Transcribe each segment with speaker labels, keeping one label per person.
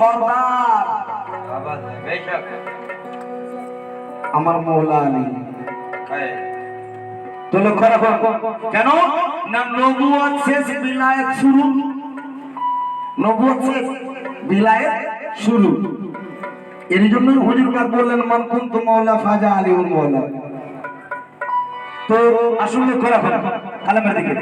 Speaker 1: সর্দার আমার মৌলা আলী। তো লক্ষ্য রাখো, কেন না নবুয়ত শেষ বিলায়েত শুরু, নবুয়ত শেষ বিলায়েত শুরু। এর জন্যই হুজুর পাক বললেন মান কুনতু মাওলা ফাজা আলীউল মাওলা। তো আসলে লক্ষ্য রাখো কালামের দিকে,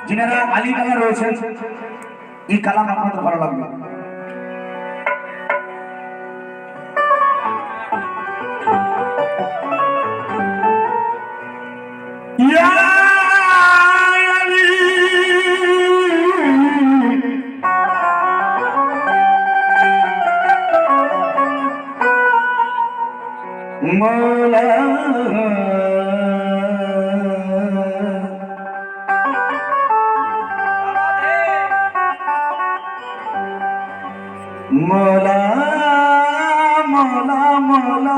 Speaker 1: যিনারা আলী কালাম রয়েছেন, এই কালাম আপনাদের ভালো লাগবে। মৌলা মৌলা মৌলা মৌলা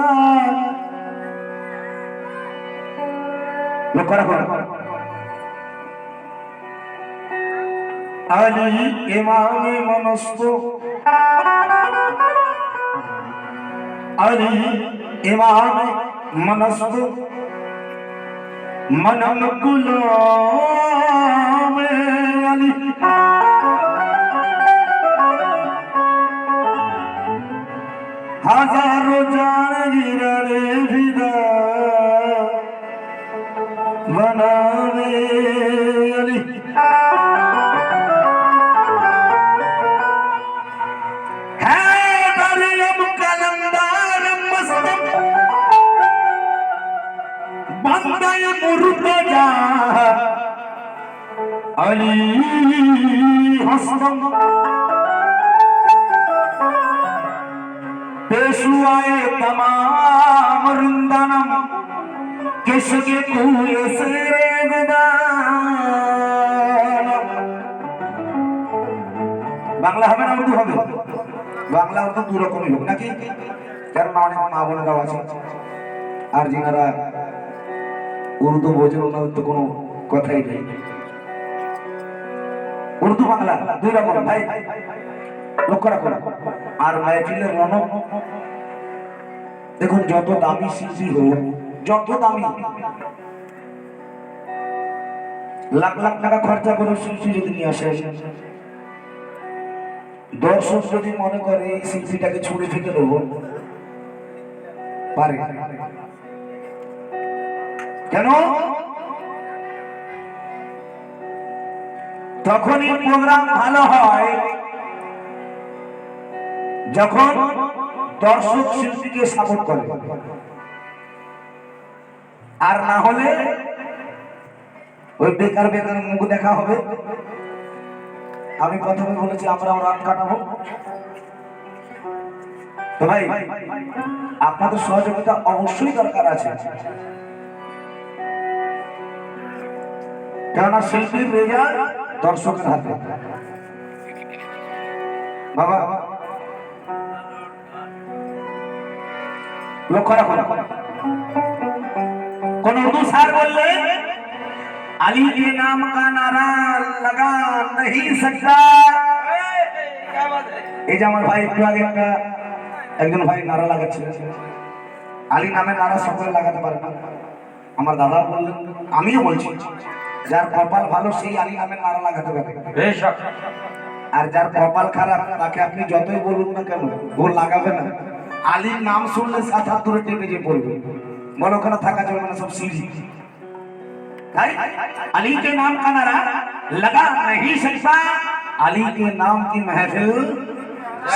Speaker 1: লক্ষ্য রাখো, আলী ইমামে মনস্ত, আলী ইমামে মনস্ত মনম গুলামে আলী। হাজারো জানিরে ভিদা বনাবে আলী। হ্যাঁ দরিয়াম কালন্দার মস্তম বান্দায়ে মুরতজা আলী হস্তম पेशुआए तमाम रुंदनम किसके कुए से বাংলা হবে না উর্দু হবে? বাংলা উর্দু দু রকমই হোক নাকি, কারণ অনেক মা বোনেরাও আছে আর যিনারা উর্দু বোঝেন ওনাদের তো কোনো কথাই নেই। উর্দু বাংলা দুই রকম ভাই, লক্ষ্য রাখো। আর মাহফিলের রনক দেখুন, যত দামি শিল্পী হোক, যত দামি লাখ লাখ টাকা খরচা করে শিল্পী যদি নিয়ে আসে, দর্শক যদি মনে করে এই শিল্পীটাকে ছুঁড়ে ফেলে দেবো, পারে কেন? তখনই প্রোগ্রাম ভালো হয় যখন দর্শক শিল্পীকে সাপোর্ট করে, আর না হলে ওই বেকার বেকার মুখ দেখা হবে। আমি প্রথমে বলেছি আমরাও রাত কাটাবো। তো ভাই আপনাদের সহযোগিতা অবশ্যই দরকার আছে, কেননা শিল্পীর রেজাল্ট দর্শকের হাতে। বাবা লক্ষ্য রাখো, কোন উর্দু স্যার বললে अली के नाम का नारा लगा नहीं सकता। এই যে আমার ভাই একটু আগে একজন ভাই নারা লাগাচ্ছিল, আলী নামে নারা সকলে লাগাতে পারে না। আমার দাদা বললেন, আমিও বলছি, যার কপাল ভালো সেই আলী নামে নারা লাগাতে পারে, আর যার কপাল খারাপ তাকে আপনি যতই বলুন না কেন ও লাগাবে না। আলীর নাম শুনলে 7 ধরে টেপে যে পড়বে, বলো ওখানে থাকা যাবে না, সব সিঁড়ি। अली के नाम का नारा लगा नहीं सकता, अली के नाम की महफिल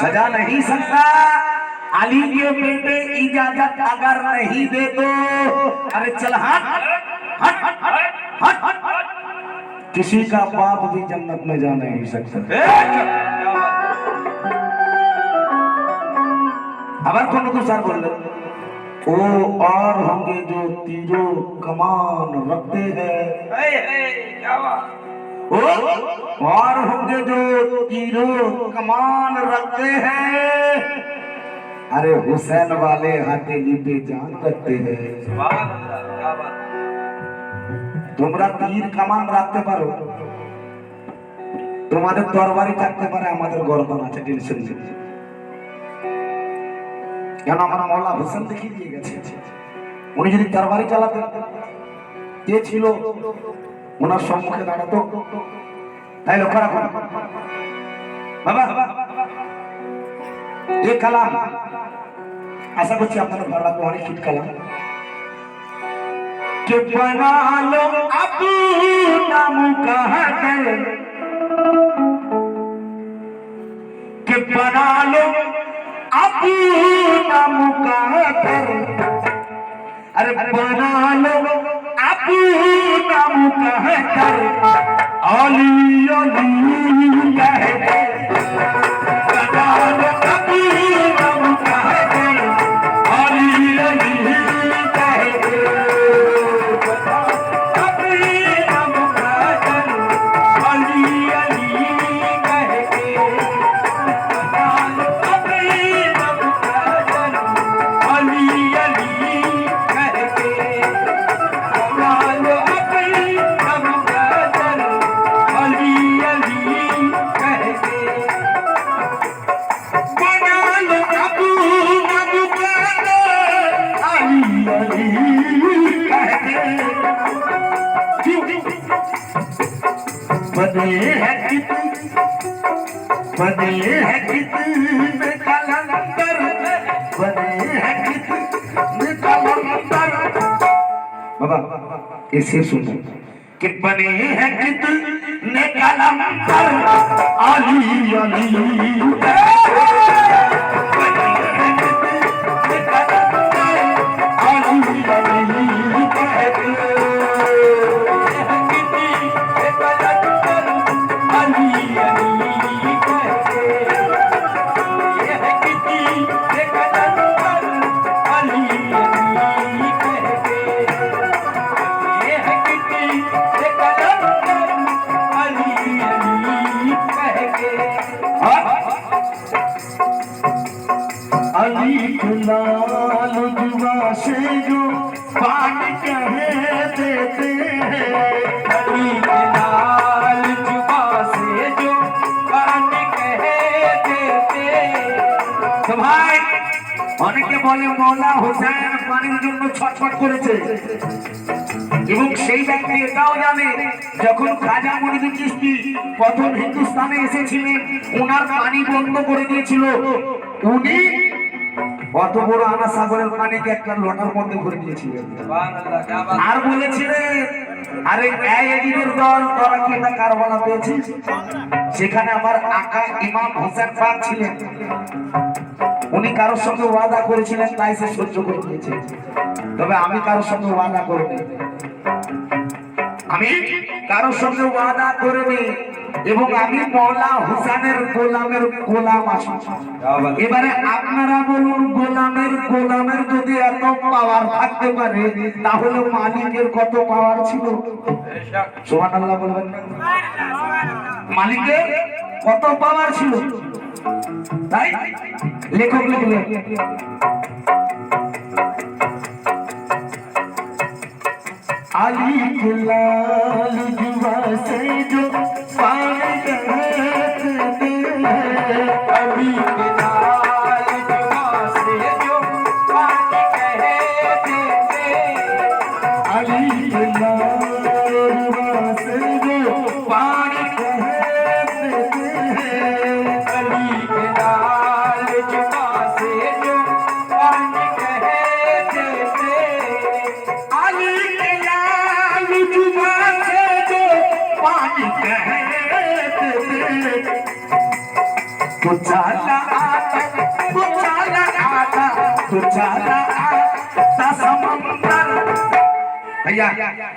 Speaker 1: सजा नहीं सकता। अली के बेटे इजाजत अगर नहीं दे तो अरे चल हट हट हट हट, किसी का बाप भी जन्नत में जा नहीं सकता। আবার কোন স্যার বললেন, ओ और होंगे जो तीरों कमान रखते हैं, ओ और होंगे जो तीरों कमान रखते हैं, अरे हुसैन वाले हाथे लिपे जान रखते हैं। তোমরা তীর কামান রাখতে পারো, তোমাদের তরবারি থাকতে পারে, আমাদের গর্দন আছে, টেনশন নেই। কেন আমার মওলা হোসেন দেখিয়ে দিয়ে গেছে, উনি যদি তরবারি চালাতেন কে ছিল ওনার সম্মুখে দাঁড়াতো? তাই লক্ষ্য রাখুন বাবা, এই কালাম আশা করছি আপনাদের ভালো লাগবে, অনেক হিট কালাম। कि बना लो अपना मुकद्दर, कि बना लो अपना मुकद्दर, अरे बना लो अपना मुकद्दर, अली अली कहते बना लो अपना मुकद्दर, अली अली कहते बने हैं कितने कलंदर, बने हैं कितने कलंदर। बाबा ये शेर सुनो कि बने हैं कितने कलंदर, अली अली लाल जुआ से जो पानी कहे देते हैं, अली के लाल जुआ से जो पानी कहे देते। तो भाई অনেকে বলে মওলা হোসেন পানির জন্য ছটফট করেছে, এবং সেই ব্যক্তি এটাও জানে যখন খাজা মঈনুদ্দিন চিশতি প্রথম হিন্দুস্তানে এসেছিলেন ওনার পানি বন্ধ করে দিয়েছিল, উনি অত বড় আনা সাগরের পানিকে একটা লোটার মধ্যে ভরে দিয়েছিলেন, আর বলেছিলেন আরে এদিনের দল তোরা কি এটা কারবালা পেয়েছিস? সেখানে আমার আকা ইমাম হোসেন পাক ছিলেন, উনি কারোর সঙ্গে ওয়াদা করেছিলেন, তাই সে সহ্য করে নিয়েছে। তবে আমি কারোর সঙ্গে ওয়াদা করিনি, আমি কারোর সঙ্গে ওয়াদা করিনি, এবং আমি মওলা হুসেনের গোলামের গোলাম আছি। এবারে আপনারা বলুন, গোলামের যদি এত পাওয়ার থাকতে পারে তাহলে মালিকের কত পাওয়ার ছিল? সুবহানাল্লাহ বলবেন না? মালিকের কত পাওয়ার ছিল? তাই লেখক লিখলেন अली के लाल जुआ से जो पानी कहते हैं, अली के लाल जुआ से जो पानी कहते हैं, अली के लाल जुआ से जो पानी कहते हैं, अली के लाल जुआ से जो पानी कहते हैं, अली तो चला आता समंदर, भैया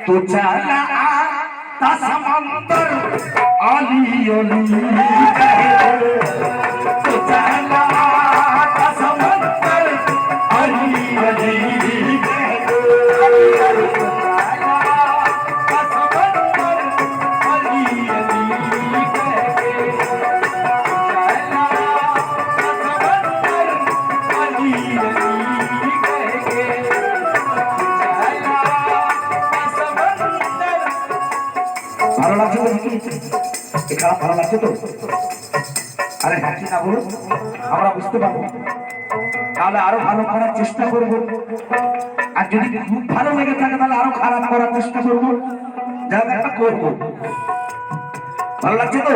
Speaker 1: तो चला आता समंदर, अली अली तो चला आता समंदर, अली अली নাকি এ খারাপ ভালো লাগছে তো? আরে হ্যাঁ কি না বলুন, আমরা বুঝতে পারবো, তাহলে আরো ভালো করার চেষ্টা করবো। আর যদি খুব ভালো লেগে থাকে তাহলে আরো খারাপ করার চেষ্টা করবো, যা একটা করবো। ভালো লাগছে তো?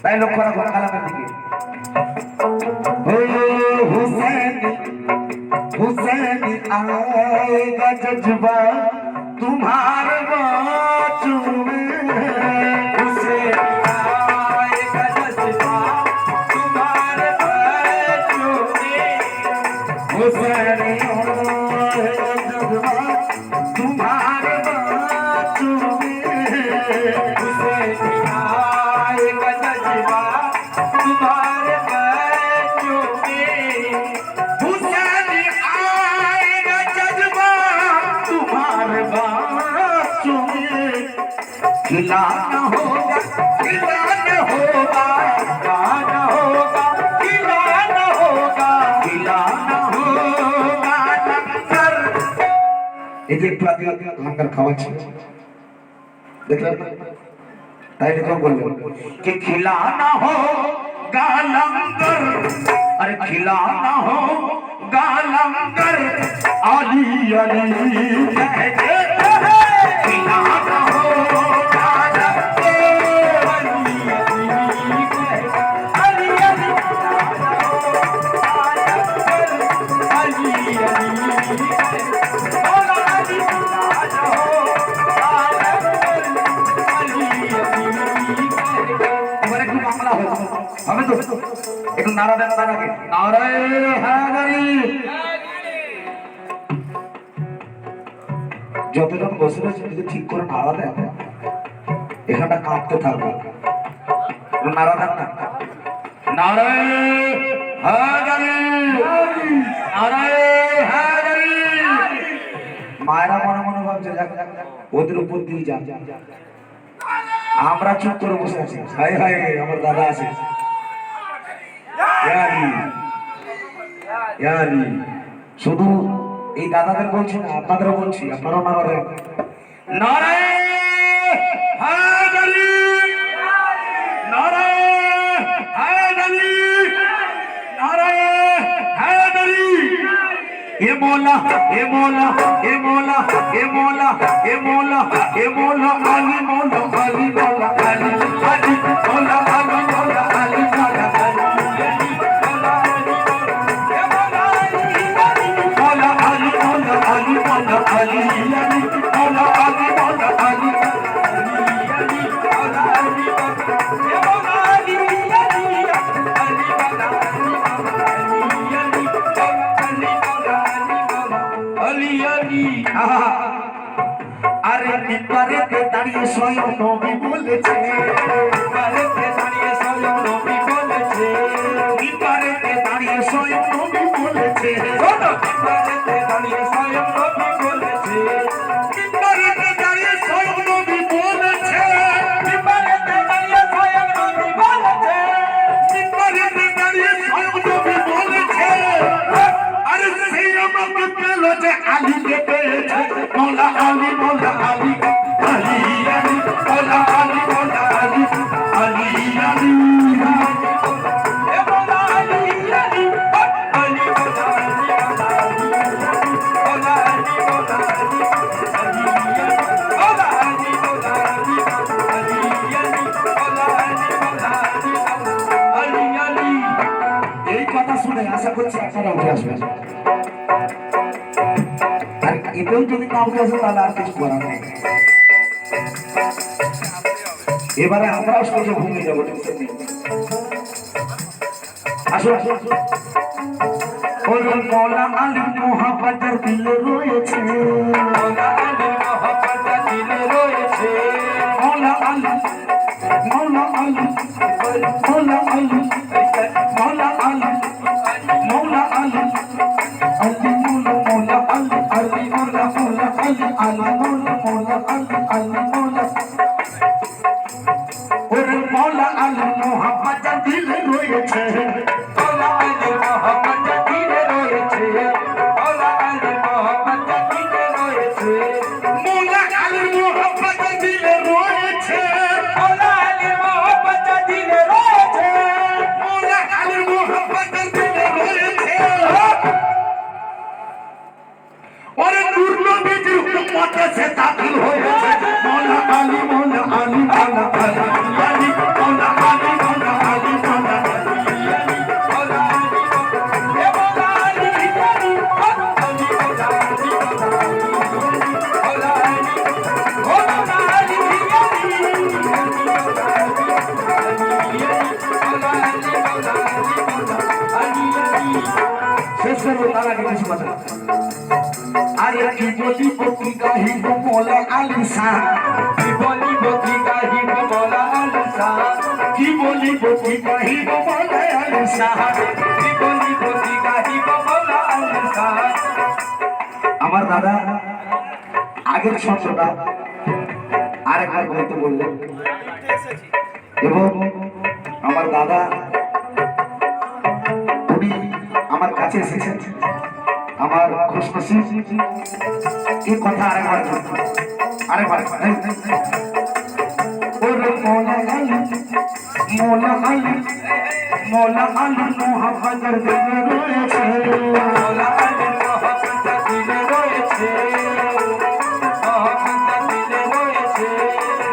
Speaker 1: তাই লক্ষ্য রাখো কালামের দিকে। हुसैनी हुसैनी आएगा जज्बा तुम्हारे बाजू में, हुसैनी आएगा जज्बा तुम्हारे बाजू में, हुसैनी आएगा जज्बा तुम्हारे बाजू में, हुसैनी आएगा जज्बा तुम्हारे खिलाना होगा खिलाना होगा खिलाना होगा खिलाना होगा खिलाना होगा लंगर। এই যে একটু আগে লঙ্গর খাওয়াচ্ছি দেখলেন, তাই এরকম বললেন कि खिलाना होगा लंगर, अरे खिलाना होगा लंगर, अली अली कहते खिलाना होगा একটু নারা দেন তার আগে, নারায়ে হায়দারি। যতজন বসে রয়েছে যদি ঠিক করে নারা দেন, এখানটা কাঁপতে থাকবে। নারা দেন না, নারায়ে হায়দারি নারায়ে হায়দারি। মায়েরা মনে মনে ভাবছে ওদের উপর দিয়ে যান, আমরা চুপ করে বসে আছি। হায় হায় আমার দাদা আছে, শুধু এই দাদাদের বলছি না, আপনাদেরও বলছি, আপনারাও নারা দেন। নারায়ে হায়দারি নারায়ে হায়দারি নারায়ে হায়দারি। এ মৌলা এ মৌলা এ মৌলা এ মৌলা এ মৌলা এ মৌলা আলী মৌলা আলী মৌলা আলী আলী মৌলা আলী মৌলা আলী মৌলা আরে মিম্বারেতে দাঁড়িয়ে স্বয়ং নবী বলেছে, মিম্বারেতে দাঁড়িয়ে স্বয়ং নবী বলেছে, মিম্বারেতে দাঁড়িয়ে স্বয়ং নবী বলেছে, মিম্বারেতে দাঁড়িয়ে স্বয়ং নবী বলেছে, মিম্বারেতে দাঁড়িয়ে স্বয়ং নবী বলেছে, মিম্বারেতে দাঁড়িয়ে স্বয়ং নবী বলেছে, মিম্বারেতে দাঁড়িয়ে স্বয়ং নবী বলেছে। আরে সেই আমাকে পেল যে আলীকে পেয়েছে, মৌলা আলী মৌলা আলী আলী আলী মৌলা আলী মৌলা আলী আলী আলী মৌলা আলী আলী আলী মৌলা আলী মৌলা আলী মৌলা আলী মৌলা আলী মৌলা আলী আলী আলী মৌলা আলী মৌলা আলী আলী আলী। এই কথা শুনে আশা করছি আপনারা উঠে আসবেন, আর এতেও যদি না উঠে আসে তাহলে আর কিছু করার নেই। এবারে আমরাও সোজা ভূমি যাবো, আসুন আসুন। মৌলা আলী মোহাম্মদের দিলে রয়েছে, মৌলা আলী মোহাম্মদের দিলে রয়েছে, মৌলা আলী মৌলা আলী মৌলা আলী মৌলা আলী মৌলা আলী আলী মৌলা মৌলা আলী আলী মৌলা মৌলা আলী আলী মৌলা মৌলা আলী আলী মৌলা। ওরে মৌলা আলী মোহাম্মদের দিলে রয়েছে, মৌলা আলী মোহাম্মদের দিলে রয়েছে, মৌলা আলী মোহাম্মদের দিলে রয়েছে, মৌলা আলী মোহাম্মদের দিলে রয়েছে। মতে সে দাখিল হয়েছে মৌলা আলী মৌলা আলী মৌলা আলী আলী মৌলা আলী মৌলা আলী মৌলা শেষ করবো তার আগে কিছু কথা আরে কি বলিব কি গাহিব মৌলা আলী শাহ কি বলিব কি গাহিব মৌলা আলী শাহ কি বলিব কি গাহিব মৌলা আলী শাহ কি বলিব কি গাহিব মৌলা আলী শাহ আমার দাদা আগের ছন্দটা আরেকবার বলতে বললেন এবং আমার দাদা উনি আমার কাছে এসেছেন আমার খুশনসিব এই কথা আরেকবার ওরে মৌলা আলী মৌলা আলী মৌলা আলী মোহাম্মদের দিলে রয়েছে মৌলা আলী মোহাম্মদের দিলে রয়েছে মোহাম্মদের দিলে রয়েছে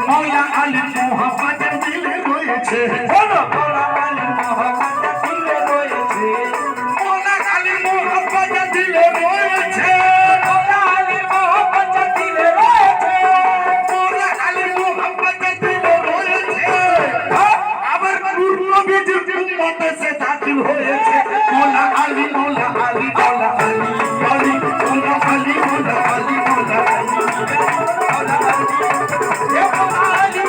Speaker 1: মৌলা আলী মোহাম্মদের দিলে রয়েছে বলো মৌলা আলী মোহাম্মদের দিলে রয়েছে মৌলা আলী মোহাম্মদের দিলে রয়েছে মৌলা আলী মোহাম্মদের দিলে রয়েছে মৌলা আলী মোহাম্মদের দিলে রয়েছে আবার নূর নবীর উম্মতে সে দাখিল হয়েছে মৌলা আলী মৌলা আলী মৌলা আলী আলী মৌলা আলী মৌলা আলী মৌলা আলী মৌলা আলী এ মৌলা আলী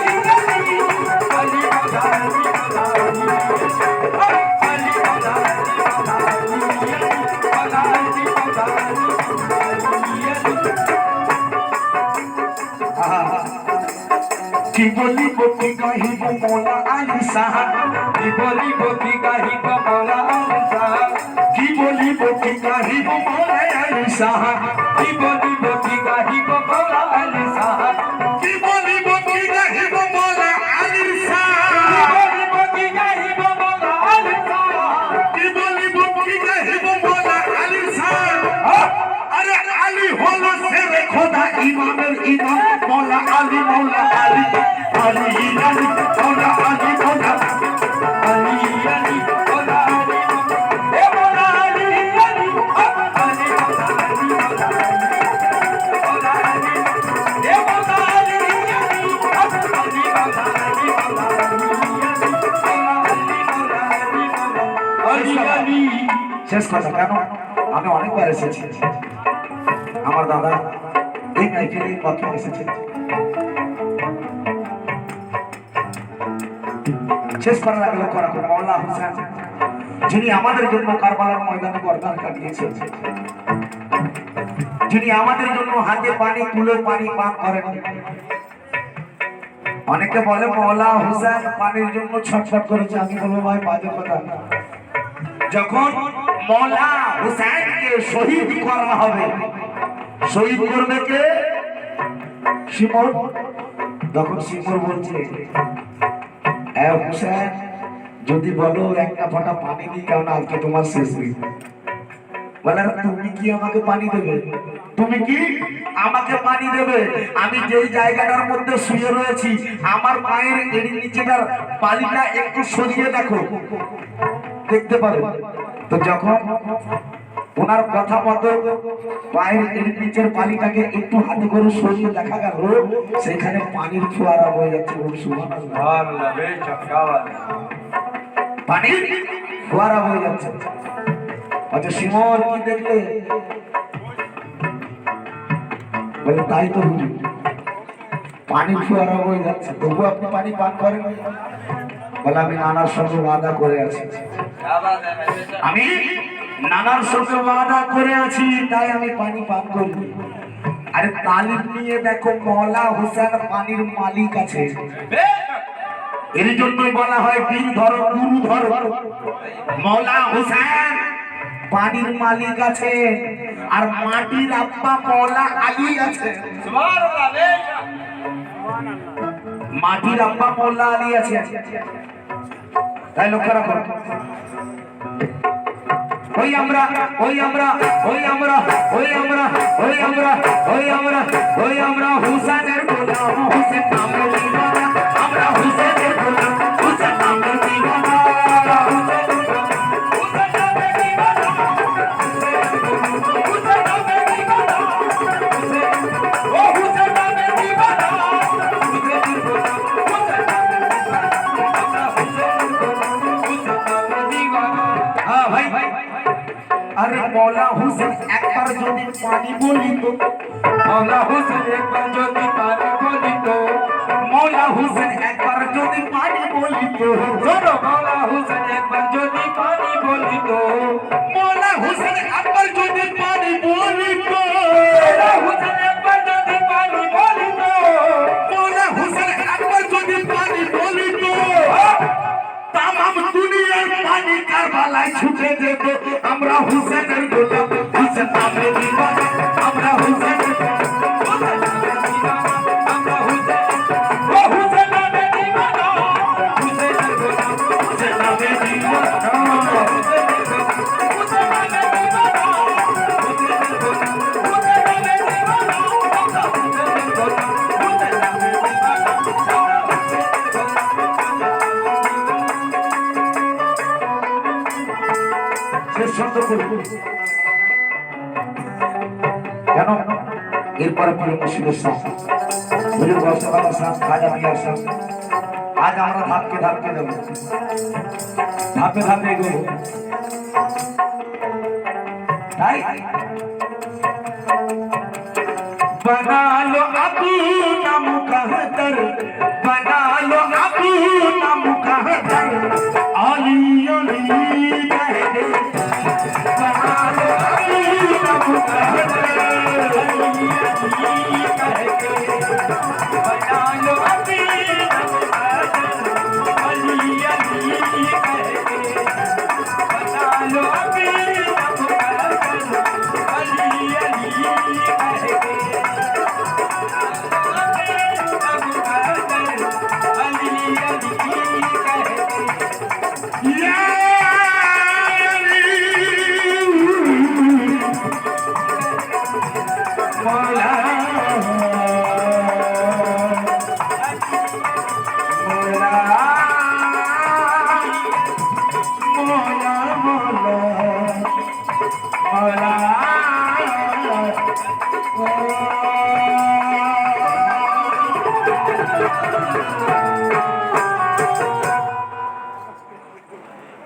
Speaker 1: আলী মৌলা আলী কি বলিব কি গাহিব মৌলা আলী শাহ কি বলিব কি গাহিব মৌলা আলী শাহ কি বলিব কি গাহিব মৌলা আলী শাহ কি বলিব কি গাহিব মৌলা আলী শাহ কি বলিব কি গাহিব মৌলা আলী শাহ কি বলিব কি গাহিব মৌলা আলী শাহ কি বলিব কি গাহিব মৌলা আলী শাহ আরে আলী হলো শেরে খোদা ইমামের ইমাম মৌলা আলী মৌলা আলী আলী আলী মৌলা আলী মৌলা আলী আলী মৌলা আলী এ মৌলা আলী আলী আলী মৌলা আলী মৌলা আলী এ মৌলা আলী আলী আলী মৌলা আলী মৌলা আলী আলী শেষ কথা কেন আমি অনেকবার এসেছি আমার দাদা এই মাইকেলে প্রথম এসেছে শেষ করার আগে লক্ষ্য রাখুন মৌলা হোসেন যিনি আমাদের জন্য কারবালার ময়দানে গর্দান কাটিয়েছেন যিনি আমাদের জন্য হাতে পানি তুলে পানি পান করেন অনেকে বলে মৌলা হোসেন পানির জন্য ছটফট করেছে আমি বলবো ভাই বাজে কথা যখন মৌলা হোসেনকে শহীদ করা হবে শহীদ করবে কে শিমর তখন শিমর বলছে হোসেন যদি বলো একটা ফোঁটা পানি দিই কারণ আজকে তোমার শেষ দিন বলে তুমি কি আমাকে পানি দেবে তুমি কি আমাকে পানি দেবে আমি যেই জায়গাটার মধ্যে শুয়ে রয়েছি আমার পায়ের এর নিচেটার বালিটা একটু সরিয়ে দেখো দেখতে পারো তো যখন ওনার কথা মতো পায়ের এর নিচের পানিটাকে একটু হাতে করে সরিয়ে দেখা গেল সেখানে পানির ফোয়ারা হয়ে যাচ্ছে পানির ফোয়ারা হয়ে যাচ্ছে আচ্ছা সিমন কি দেখলে বলে তাই তো হুজুর পানির ফোয়ারা হয়ে যাচ্ছে তবু আপনি পানি পান করেন বলে আমি নানার সঙ্গে ওয়াদা করে আছি আমি নানার সঙ্গে ওয়াদা করে আছি তাই আমি পানি পান করব আরে তালিম নিয়ে দেখো মৌলা হোসেন পানির মালিক আছে এর জন্যই বলা হয় বীর ধরো গুরু ধরো মৌলা হোসেন পানির মালিক আছে আর মাটির আব্বা মৌলা আলী আছে মাটির আব্বা মৌলা আলী আছে তাই লক্ষ্য রাখো ওই আমরা ওই আমরা ওই আমরা ওই আমরা ওই আমরা ওই আমরা ওই मौला हुसैन एक बार যদি পানি বলি তো
Speaker 2: मौला हुसैन एक बार যদি পানি বলি তো
Speaker 1: मौला हुसैन एक बार যদি পানি বলি তো
Speaker 2: শোনো मौला हुसैन एक बार যদি পানি বলি তো
Speaker 1: मौला हुसैन एक बार যদি পানি বলি তো
Speaker 2: मौला हुसैन एक बार যদি পানি বলি তো
Speaker 1: मौला हुसैन एक बार যদি পানি বলি তো तमाम দুনিয়ার পানি কারবালায় ছুটে যেত আমরা হুসেনের গোলাম হুসেন নামে দিওয়ানা আমরা হুসেনের
Speaker 2: আমরা হুসেন ও হুসেন নামে দিওয়ানা হুসেনের গোলাম
Speaker 1: হুসেন নামে দিওয়ানা কেন এরপরে প্রিয় মুর্শিদের সাথ হুজুর গৌসে বাবার সাথ খাজা মিয়ার সাথ আজ আমরা ধাপকে ধাপকে দেব ধাপে ধাপে এগোবো তাই बना लो अपना मुकद्दर बना लो अपना मुकद्दर अली अली कह दे बना लो अपना मुकद्दर अली अली कह दे